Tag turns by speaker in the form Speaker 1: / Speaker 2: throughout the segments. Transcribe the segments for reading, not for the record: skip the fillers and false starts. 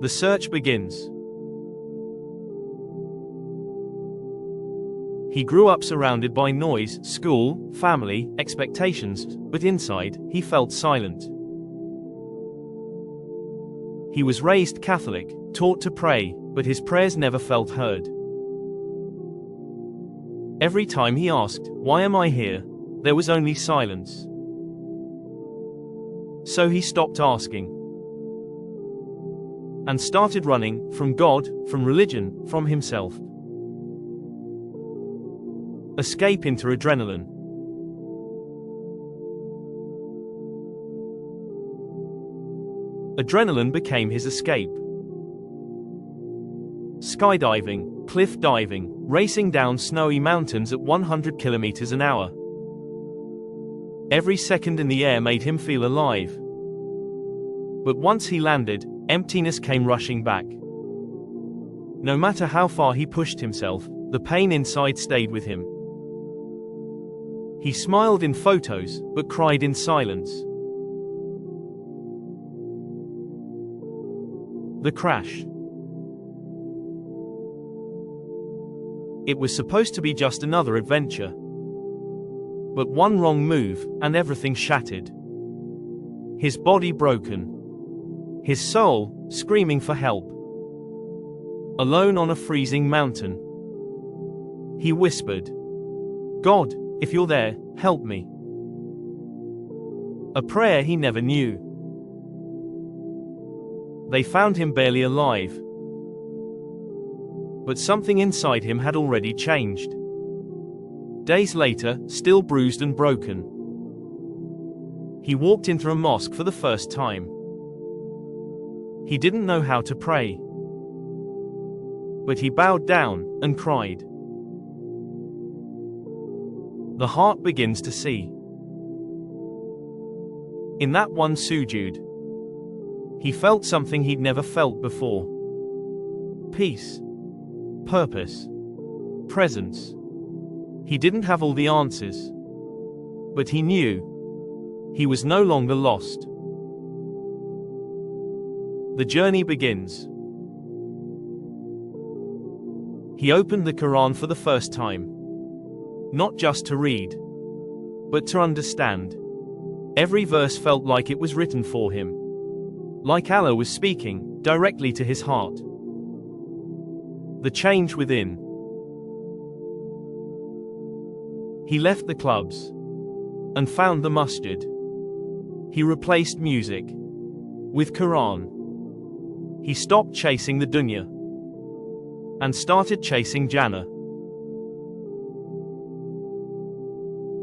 Speaker 1: The search begins. He grew up surrounded by noise, school, family, expectations, but inside, he felt silent. He was raised Catholic, taught to pray, but his prayers never felt heard. Every time he asked, "Why am I here?" there was only silence. So he stopped asking and started running from God, from religion, from himself. Escape into adrenaline. Adrenaline became his escape. Skydiving, cliff diving, racing down snowy mountains at 100 kilometers an hour. Every second in the air made him feel alive. But once he landed, emptiness came rushing back. No matter how far he pushed himself, the pain inside stayed with him. He smiled in photos, but cried in silence. The crash. It was supposed to be just another adventure. But one wrong move, and everything shattered. His body broken. His soul, screaming for help. Alone on a freezing mountain. He whispered, "God, if you're there, help me." A prayer he never knew. They found him barely alive. But something inside him had already changed. Days later, still bruised and broken, he walked into a mosque for the first time. He didn't know how to pray. But he bowed down and cried. The heart begins to see. In that one sujood, he felt something he'd never felt before. Peace. Purpose. Presence. He didn't have all the answers. But he knew. He was no longer lost. The journey begins. He opened the Quran for the first time. Not just to read, but to understand. Every verse felt like it was written for him. Like Allah was speaking directly to his heart. The change within. He left the clubs and found the masjid. He replaced music with Quran. He stopped chasing the dunya and started chasing jannah.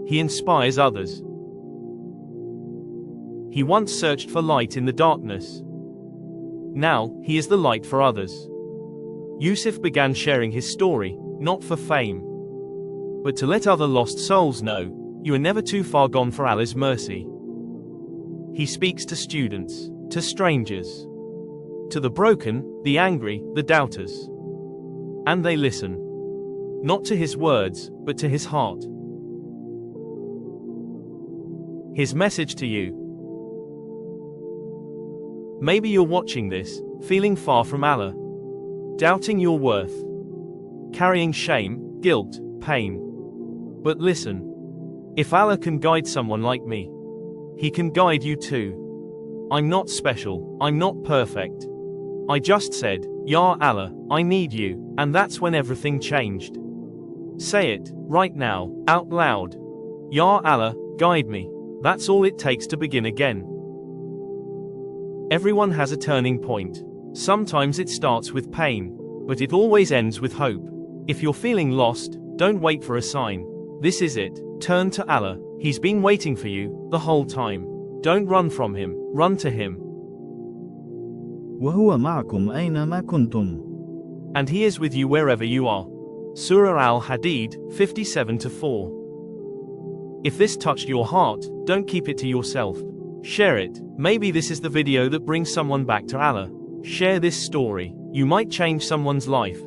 Speaker 1: He inspires others. He once searched for light in the darkness. Now, he is the light for others. Yusuf began sharing his story, not for fame, but to let other lost souls know, you are never too far gone for Allah's mercy. He speaks to students, to strangers, to the broken, the angry, the doubters. And they listen. Not to his words, but to his heart. His message to you. Maybe you're watching this, feeling far from Allah, doubting your worth, carrying shame, guilt, pain. But listen. If Allah can guide someone like me, He can guide you too. I'm not special, I'm not perfect. I just said, Ya Allah, I need you, and that's when everything changed. Say it, right now, out loud. Ya Allah, guide me. That's all it takes to begin again. Everyone has a turning point. Sometimes it starts with pain, but it always ends with hope. If you're feeling lost, don't wait for a sign. This is it. Turn to Allah. He's been waiting for you the whole time. Don't run from Him, run to Him.
Speaker 2: وهو معكم أينما كنتم.
Speaker 1: And He is with you wherever you are. Surah Al-Hadid, 57-4. If this touched your heart, don't keep it to yourself. Share it. Maybe this is the video that brings someone back to Allah. Share this story. You might change someone's life.